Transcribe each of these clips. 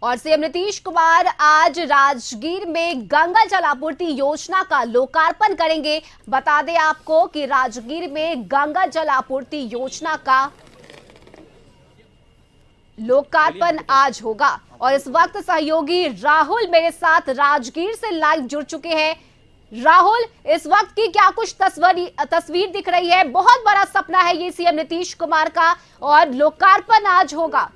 और सीएम नीतीश कुमार आज राजगीर में गंगा जल आपूर्ति योजना का लोकार्पण करेंगे। बता दें आपको कि राजगीर में गंगा जल आपूर्ति योजना का लोकार्पण आज होगा। और इस वक्त सहयोगी राहुल मेरे साथ राजगीर से लाइव जुड़ चुके हैं। राहुल, इस वक्त की क्या कुछ तस्वीर दिख रही है? बहुत बड़ा सपना है ये सीएम नीतीश कुमार का और लोकार्पण आज होगा।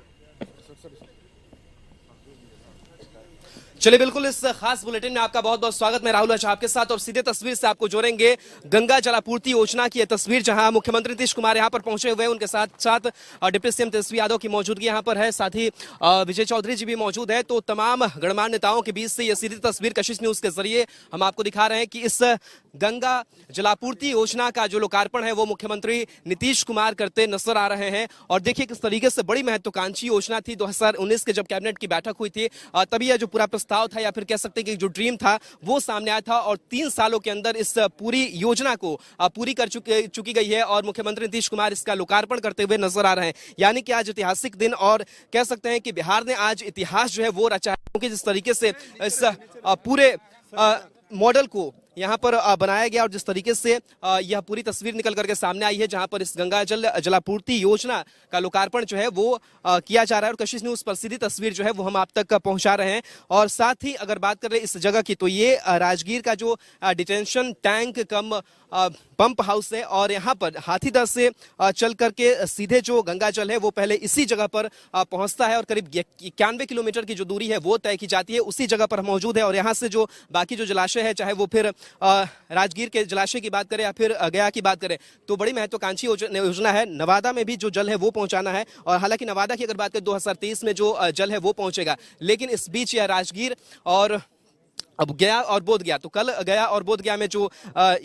चलिए, बिल्कुल इस खास बुलेटिन में आपका बहुत बहुत स्वागत। मैं राहुल आपके साथ और सीधे तस्वीर से आपको जोड़ेंगे गंगा जलापूर्ति योजना की तस्वीर, जहां मुख्यमंत्री नीतीश कुमार यहां पर पहुंचे हुए हैं। उनके साथ साथ डिप्टी सीएम तेजस्वी यादव की मौजूदगी यहां पर है, साथ ही विजय चौधरी जी भी मौजूद है। तो तमाम गणमान्य नेताओं के बीच से यह सीधी तस्वीर कशिश न्यूज के जरिए हम आपको दिखा रहे हैं कि इस गंगा जलापूर्ति योजना का जो लोकार्पण है वो मुख्यमंत्री नीतीश कुमार करते नजर आ रहे हैं। और देखिए किस तरीके से बड़ी महत्वाकांक्षी योजना थी। 2019 के जब कैबिनेट की बैठक हुई थी तभी यह जो पूरा प्रस्ताव था, या फिर कह सकते हैं कि जो ड्रीम था वो सामने आया था। और 3 सालों के अंदर इस पूरी योजना को पूरी कर चुकी गई है और मुख्यमंत्री नीतीश कुमार इसका लोकार्पण करते हुए नजर आ रहे हैं। यानी कि आज ऐतिहासिक दिन, और कह सकते हैं कि बिहार ने आज इतिहास जो है वो रचा है, क्योंकि जिस तरीके से इस पूरे मॉडल को यहाँ पर बनाया गया और जिस तरीके से यह पूरी तस्वीर निकल करके सामने आई है, जहां पर इस गंगा जलापूर्ति योजना का लोकार्पण जो है वो किया जा रहा है। और कशिश न्यूज पर सीधी तस्वीर जो है वो हम आप तक पहुंचा रहे हैं। और साथ ही अगर बात करें इस जगह की, तो ये राजगीर का जो डिटेंशन टैंक कम पंप हाउस है, और यहाँ पर हाथीदह से चल करके सीधे जो गंगा जल है वो पहले इसी जगह पर पहुंचता है। और करीब 91 किलोमीटर की जो दूरी है वो तय की जाती है, उसी जगह पर मौजूद है। और यहाँ से जो बाकी जो जलाशय है, चाहे वो फिर राजगीर के जलाशय की बात करें या फिर गया की बात करें, तो बड़ी महत्वाकांक्षी योजना है। नवादा में भी जो जल है वो पहुंचाना है। और हालांकि नवादा की अगर बात करें 2023 में जो जल है वो पहुंचेगा, लेकिन इस बीच यह राजगीर और अब गया और बोध गया, तो कल गया और बोध गया में जो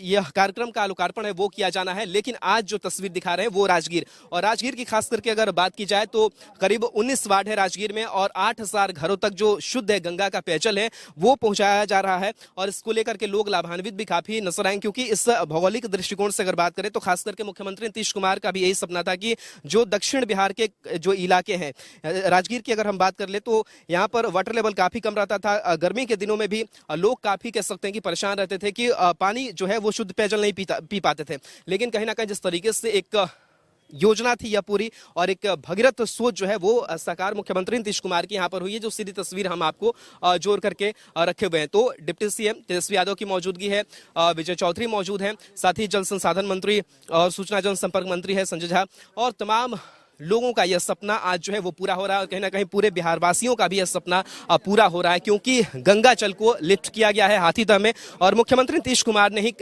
यह कार्यक्रम का लोकार्पण है वो किया जाना है। लेकिन आज जो तस्वीर दिखा रहे हैं वो राजगीर, और राजगीर की खास करके अगर बात की जाए तो करीब 19 वार्ड है राजगीर में, और 8000 घरों तक जो शुद्ध है गंगा का पेयजल है वो पहुंचाया जा रहा है। और इसको लेकर के लोग लाभान्वित भी काफी नजर आए, क्योंकि इस भौगोलिक दृष्टिकोण से अगर बात करें तो खास करके मुख्यमंत्री नीतीश कुमार का भी यही सपना था कि जो दक्षिण बिहार के जो इलाके हैं, राजगीर की अगर हम बात कर ले तो यहाँ पर वाटर लेवल काफी कम रहता था। गर्मी के दिनों में भी लोग काफी कह सकते हैं कि परेशान रहते थे कि पानी जो है वो शुद्ध पेयजल नहीं पी पाते थे। लेकिन कहीं ना कहीं जिस तरीके से एक योजना थी यह पूरी, और एक भगीरथ सोच जो है वो साकार मुख्यमंत्री नीतीश कुमार की यहाँ पर हुई है, जो सीधी तस्वीर हम आपको जोड़ करके रखे हुए हैं। तो डिप्टी सीएम तेजस्वी यादव की मौजूदगी है, विजय चौधरी मौजूद हैं, साथ ही जल संसाधन मंत्री और सूचना जनसंपर्क मंत्री है संजय झा, और तमाम लोगों का यह सपना आज जो है वो पूरा हो रहा है। और कहीं ना कहीं पूरे बिहार वासियों का भी यह सपना पूरा हो रहा है, क्योंकि गंगा जल को लिफ्ट किया गया है हाथीदह में, और मुख्यमंत्री नीतीश कुमार ने ही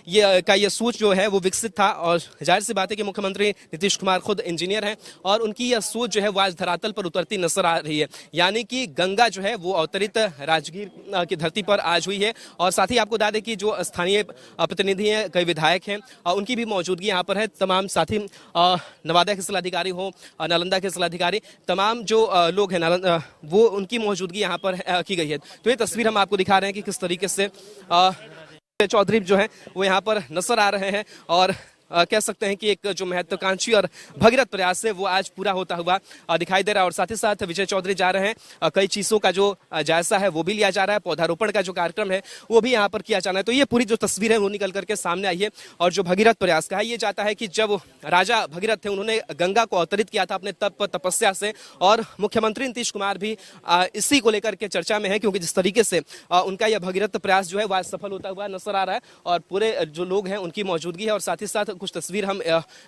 ये सोच जो है वो विकसित था। और जाहिर सी बात है कि मुख्यमंत्री नीतीश कुमार खुद इंजीनियर हैं, और उनकी यह सोच जो है वो आज धरातल पर उतरती नजर आ रही है। यानी कि गंगा जो है वो अवतरित राजगीर की धरती पर आज हुई है। और साथ ही आपको बता दें कि जो स्थानीय प्रतिनिधि हैं, कई विधायक हैं, उनकी भी मौजूदगी यहाँ पर है। तमाम साथी नवादा के जिलाधिकारी हो, नालंदा के जिलाधिकारी, तमाम जो लोग हैं वो उनकी मौजूदगी यहाँ पर की गई है। तो ये तस्वीर हम आपको दिखा रहे हैं कि किस तरीके से चौधरी जो है वो यहाँ पर नजर आ रहे हैं। और कह सकते हैं कि एक जो महत्वाकांक्षी और भगीरथ प्रयास है वो आज पूरा होता हुआ दिखाई दे रहा है। और साथ ही साथ विजय चौधरी जा रहे हैं, कई चीजों का जो जायजा है वो भी लिया जा रहा है, पौधारोपण का जो कार्यक्रम है वो भी यहाँ पर किया जाना है। तो ये पूरी जो तस्वीर है वो निकल करके सामने आई है। और जो भगीरथ प्रयास कहा ये जाता है कि जब राजा भगीरथ थे, उन्होंने गंगा को अवतरित किया था अपने तप तपस्या से, और मुख्यमंत्री नीतीश कुमार भी इसी को लेकर के चर्चा में है, क्योंकि जिस तरीके से उनका यह भगीरथ प्रयास जो है वह सफल होता हुआ नजर आ रहा है। और पूरे जो लोग हैं उनकी मौजूदगी है। और साथ ही साथ कुछ तस्वीर हम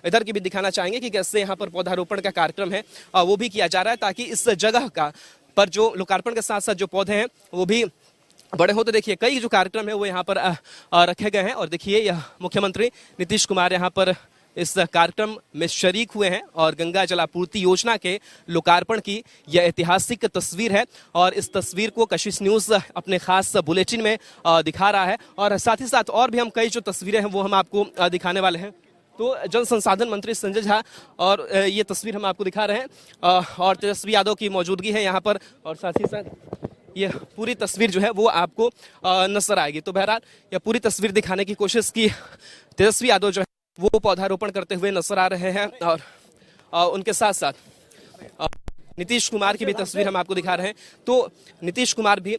इधर की भी दिखाना चाहेंगे कि कैसे यहाँ पर पौधारोपण का कार्यक्रम है वो भी किया जा रहा है, ताकि इस जगह का पर जो लोकार्पण के साथ साथ जो पौधे हैं वो भी बड़े हो। तो देखिए कई जो कार्यक्रम है वो यहाँ पर रखे गए हैं। और देखिए यह मुख्यमंत्री नीतीश कुमार यहाँ पर इस कार्यक्रम में शरीक हुए हैं, और गंगा जलापूर्ति योजना के लोकार्पण की यह ऐतिहासिक तस्वीर है। और इस तस्वीर को कशिश न्यूज अपने खास बुलेटिन में दिखा रहा है। और साथ ही साथ और भी हम कई जो तस्वीरें हैं वो हम आपको दिखाने वाले हैं। तो जल संसाधन मंत्री संजय झा और ये तस्वीर हम आपको दिखा रहे हैं, और तेजस्वी यादव की मौजूदगी है यहाँ पर। और साथ ही साथ ये पूरी तस्वीर जो है वो आपको नजर आएगी। तो बहरहाल यह पूरी तस्वीर दिखाने की कोशिश की। तेजस्वी यादव जो है वो पौधारोपण करते हुए नजर आ रहे हैं, और उनके साथ साथ नीतीश कुमार की भी तस्वीर हम आपको दिखा रहे हैं। तो नीतीश कुमार भी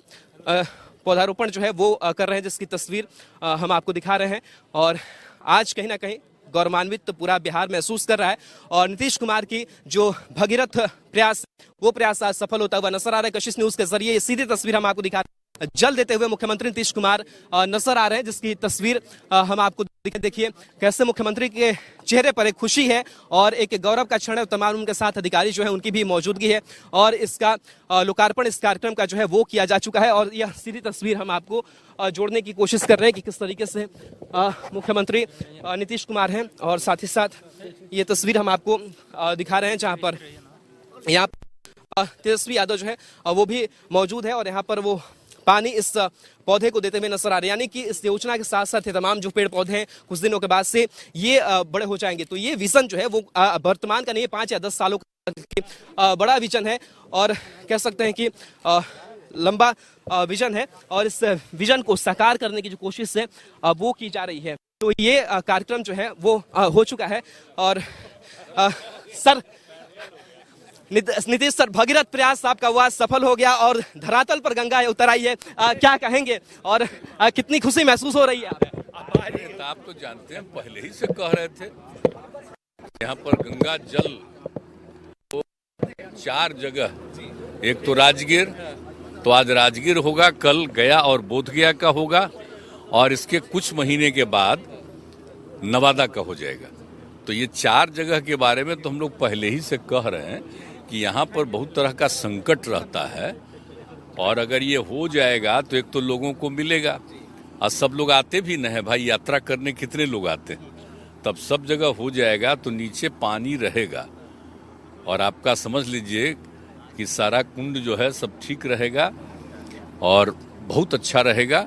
पौधारोपण जो है वो कर रहे हैं, जिसकी तस्वीर हम आपको दिखा रहे हैं। और आज कहीं ना कहीं गौरवान्वित पूरा बिहार महसूस कर रहा है और नीतीश कुमार की जो भगीरथ प्रयास, वो प्रयास आज सफल होता हुआ नजर आ रहा है। कशिश न्यूज के जरिए ये सीधी तस्वीर हम आपको दिखा रहे हैं। जल देते हुए मुख्यमंत्री नीतीश कुमार नजर आ रहे हैं, जिसकी तस्वीर हम आपको देखिए कैसे मुख्यमंत्री के चेहरे पर एक खुशी है और एक गौरव का क्षण है। तमाम उनके साथ अधिकारी जो है उनकी भी मौजूदगी है और इसका लोकार्पण इस कार्यक्रम का जो है वो किया जा चुका है। और यह सीधी तस्वीर हम आपको जोड़ने की कोशिश कर रहे हैं कि किस तरीके से मुख्यमंत्री नीतीश कुमार हैं और साथ ही साथ ये तस्वीर हम आपको दिखा रहे हैं जहां पर यहाँ तेजस्वी यादव जो है वो भी मौजूद है और यहाँ पर वो पानी इस पौधे को देते हुए नजर आ रहे हैं। यानी कि इस योजना के साथ साथ ये तमाम जो पेड़ पौधे हैं कुछ दिनों के बाद से ये बड़े हो जाएंगे। तो ये विजन जो है वो वर्तमान का नहीं है, 5 या 10 सालों का बड़ा विजन है और कह सकते हैं कि लंबा विजन है और इस विजन को साकार करने की जो कोशिश है वो की जा रही है। तो ये कार्यक्रम जो है वो हो चुका है। और सर नीतीश सर, भगीरथ प्रयास आपका हुआ, सफल हो गया और धरातल पर गंगा उतर आई है, क्या कहेंगे और कितनी खुशी महसूस हो रही है? आप तो जानते हैं, पहले ही से कह रहे थे यहाँ पर गंगा जल तो 4 जगह, एक तो राजगीर, तो आज राजगीर होगा, कल गया और बोधगया का होगा और इसके कुछ महीने के बाद नवादा का हो जाएगा। तो ये 4 जगह के बारे में तो हम लोग पहले ही से कह रहे हैं कि यहाँ पर बहुत तरह का संकट रहता है और अगर ये हो जाएगा तो एक तो लोगों को मिलेगा और सब लोग आते भी नहीं है भाई, यात्रा करने कितने लोग आते हैं, तब सब जगह हो जाएगा तो नीचे पानी रहेगा और आपका समझ लीजिए कि सारा कुंड जो है सब ठीक रहेगा और बहुत अच्छा रहेगा।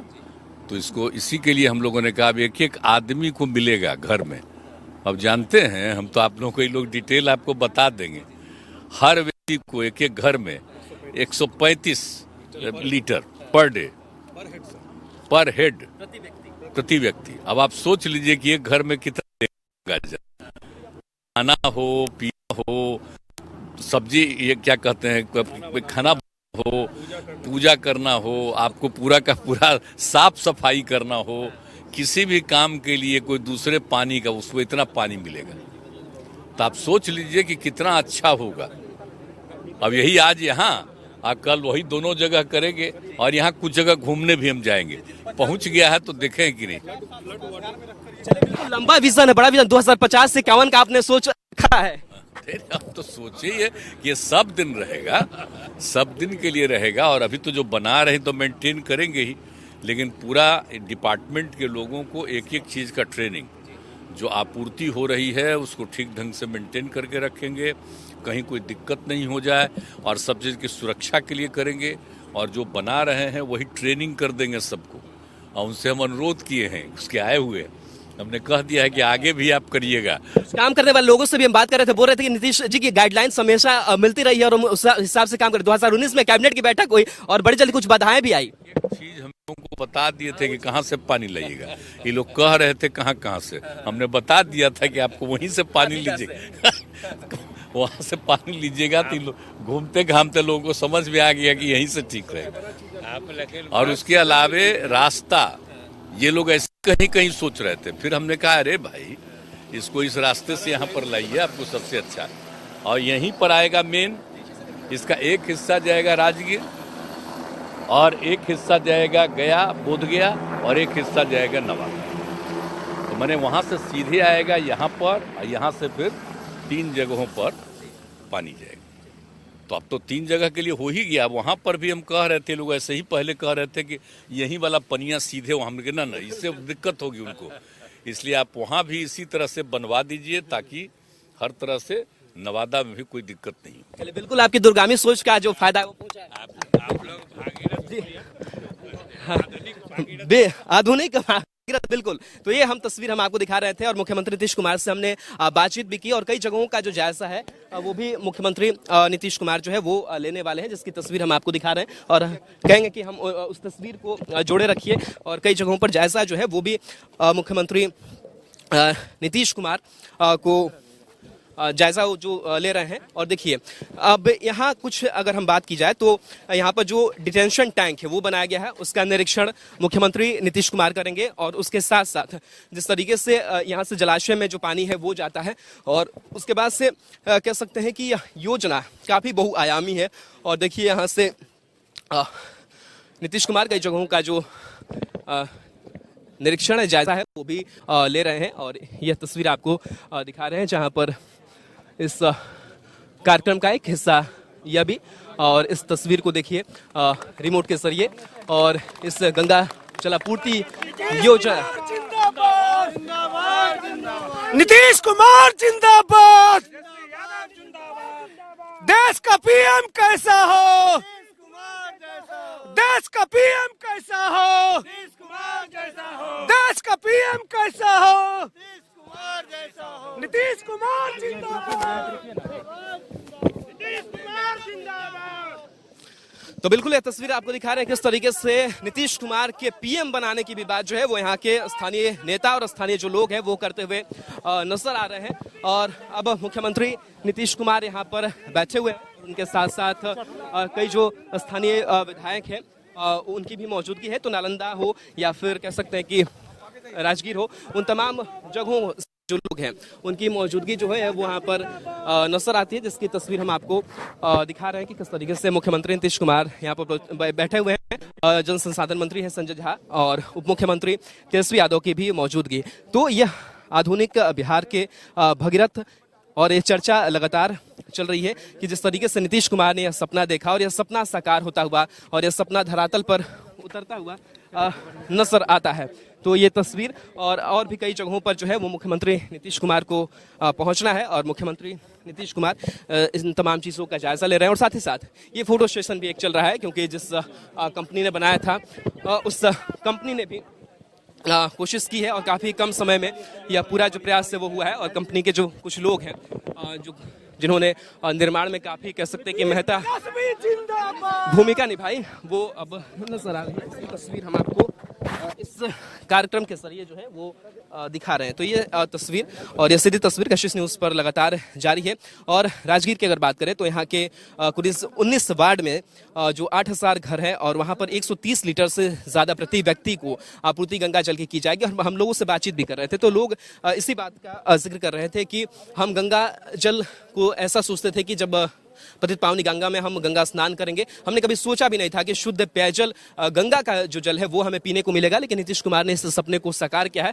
तो इसको इसी के लिए हम लोगों ने कहा अब एक आदमी को मिलेगा घर में। अब जानते हैं हम, तो आप लोगों को ये लोग डिटेल आपको बता देंगे, हर व्यक्ति को एक घर में 135 लीटर पर डे पर हेड प्रति व्यक्ति। अब आप सोच लीजिए कि एक घर में कितना खाना हो, पीना हो, सब्जी, ये क्या कहते हैं, खाना हो, पूजा करना हो, आपको पूरा का पूरा साफ सफाई करना हो, किसी भी काम के लिए कोई दूसरे पानी का, उसको इतना पानी मिलेगा। तो आप सोच लीजिए कि कितना अच्छा होगा। अब यही आज यहाँ और कल वही दोनों जगह करेंगे और यहाँ कुछ जगह घूमने भी हम जाएंगे। पहुंच गया है तो देखें कि नहीं। लंबा विजन है, बड़ा विजन, 2050 से 51 का आपने सोच रखा है। अब तो सोचिए कि ये सब दिन रहेगा, सब दिन के लिए रहेगा और अभी तो जो बना रहे तो मेंटेन करेंगे ही, लेकिन पूरा डिपार्टमेंट के लोगों को एक एक चीज का ट्रेनिंग, जो आपूर्ति हो रही है उसको ठीक ढंग से मेंटेन करके रखेंगे, कहीं कोई दिक्कत नहीं हो जाए और सब चीज़ की सुरक्षा के लिए करेंगे और जो बना रहे हैं वही ट्रेनिंग कर देंगे सबको। और उनसे हम अनुरोध किए हैं, उसके आए हुए हमने कह दिया है कि आगे भी आप करिएगा। काम करने वाले लोगों से भी हम बात कर रहे थे, बोल रहे थे कि नीतीश जी की गाइडलाइंस हमेशा मिलती रही है और उस हिसाब से काम करें। 2019 में कैबिनेट की बैठक हुई और बड़ी जल्दी कुछ बाधाएं भी आई। एक चीज हम लोगों को बता दिए थे कि कहाँ से पानी लाइएगा, ये लोग कह रहे थे कहाँ से, हमने बता दिया था कि आपको वहीं से पानी लीजिएगा वहां से पानी लीजिएगा तो घूमते घामते लोगों को समझ में आ गया कि यहीं से ठीक रहेगा। और उसके अलावे रास्ता, ये लोग ऐसे कहीं कहीं सोच रहे थे, फिर हमने कहा अरे भाई इसको इस रास्ते से यहाँ पर लाइए, आपको सबसे अच्छा। और यहीं पर आएगा मेन, इसका एक हिस्सा जाएगा राजगीर और एक हिस्सा जाएगा गया, बोधगया और एक हिस्सा जाएगा नवादा। तो मैंने वहाँ से सीधे आएगा यहाँ पर और यहाँ से फिर 3 जगहों पर पानी जाएगा। तो अब तो 3 जगह के लिए हो ही गया। वहाँ पर भी हम कह रहे थे, लोग ऐसे ही पहले कह रहे थे कि यहीं वाला पनिया सीधे वहाँ, हमने कहा ना इससे दिक्कत होगी उनको, इसलिए आप वहाँ भी इसी तरह से बनवा दीजिए ताकि हर तरह से नवादा में भी कोई दिक्कत नहीं। चलिए, बिल्कुल आपकी दूरगामी सोच का जो फायदा आप लोग आधुनिक बिल्कुल। तो ये हम तस्वीर हम आपको दिखा रहे थे और मुख्यमंत्री नीतीश कुमार से हमने बातचीत भी की और कई जगहों का जो जायजा है वो भी मुख्यमंत्री नीतीश कुमार जो है वो लेने वाले हैं, जिसकी तस्वीर हम आपको दिखा रहे हैं और कहेंगे कि हम उस तस्वीर को जोड़े रखिए। और कई जगहों पर जायजा जो है वो भी मुख्यमंत्री नीतीश कुमार को जायजा जो ले रहे हैं। और देखिए अब यहाँ कुछ अगर हम बात की जाए तो यहाँ पर जो डिटेंशन टैंक है वो बनाया गया है, उसका निरीक्षण मुख्यमंत्री नीतीश कुमार करेंगे। और उसके साथ साथ जिस तरीके से यहाँ से जलाशय में जो पानी है वो जाता है, और उसके बाद से कह सकते हैं कि यह योजना काफी बहुआयामी है। और देखिए यहाँ से नीतीश कुमार कई जगहों का जो निरीक्षण जायजा है वो भी ले रहे हैं। और यह तस्वीर आपको दिखा रहे हैं जहां पर इस कार्यक्रम का एक हिस्सा यह भी। और इस तस्वीर को देखिए रिमोट के जरिए। और इस गंगा जलापूर्ति योजना, नीतीश कुमार जिंदाबाद, देश का पीएम कैसा हो, देश का पीएम कैसा हो, देश का पीएम कैसा हो, नीतीश कुमार जिंदाबाद, नीतीश कुमार जिंदाबाद। तो बिल्कुल ये तस्वीर आपको दिखा रहे हैं किस तरीके से नीतीश कुमार के पीएम बनाने की भी बात जो है वो यहाँ के स्थानीय नेता और स्थानीय जो लोग हैं वो करते हुए नजर आ रहे हैं। और अब मुख्यमंत्री नीतीश कुमार यहाँ पर बैठे हुए हैं, उनके साथ साथ कई जो स्थानीय विधायक हैं उनकी भी मौजूदगी है। तो नालंदा हो या फिर कह सकते हैं कि राजगीर हो, उन तमाम जगहों जो लोग हैं उनकी मौजूदगी जो है वो यहाँ पर नजर आती है, जिसकी तस्वीर हम आपको दिखा रहे हैं कि किस तरीके से मुख्यमंत्री नीतीश कुमार यहाँ पर बैठे हुए हैं। जल संसाधन मंत्री हैं संजय झा और उप मुख्यमंत्री तेजस्वी यादव की भी मौजूदगी। तो यह आधुनिक बिहार के भगीरथ और ये चर्चा लगातार चल रही है कि जिस तरीके से नीतीश कुमार ने यह सपना देखा और यह सपना साकार होता हुआ और यह सपना धरातल पर उतरता हुआ नजर आता है। तो ये तस्वीर और भी कई जगहों पर जो है वो मुख्यमंत्री नीतीश कुमार को पहुंचना है और मुख्यमंत्री नीतीश कुमार इन तमाम चीज़ों का जायजा ले रहे हैं। और साथ ही साथ ये फोटो सेशन भी एक चल रहा है, क्योंकि जिस कंपनी ने बनाया था उस कंपनी ने भी कोशिश की है और काफ़ी कम समय में यह पूरा जो प्रयास है वो हुआ है। और कंपनी के जो कुछ लोग हैं जो जिन्होंने निर्माण में काफ़ी कह सकते हैं कि महत्ता भूमिका निभाई, वो अब नजर आ रही है। इसकी तस्वीर हम आपको इस कार्यक्रम के जरिए जो है वो दिखा रहे हैं। तो ये तस्वीर और ये सीधी तस्वीर कशिश न्यूज़ पर लगातार जारी है। और राजगीर की अगर बात करें तो यहाँ के कुल 19 वार्ड में जो 8000 घर हैं और वहाँ पर 130 लीटर से ज़्यादा प्रति व्यक्ति को आपूर्ति गंगा जल की जाएगी। और हम लोगों से बातचीत भी कर रहे थे तो लोग इसी बात का जिक्र कर रहे थे कि हम गंगा जल को ऐसा सोचते थे कि जब पतित पावनी गंगा में हम गंगा स्नान करेंगे, हमने कभी सोचा भी नहीं था कि शुद्ध पेयजल गंगा का जो जल है वो हमें पीने को मिलेगा। लेकिन नीतीश कुमार ने इस सपने को साकार किया है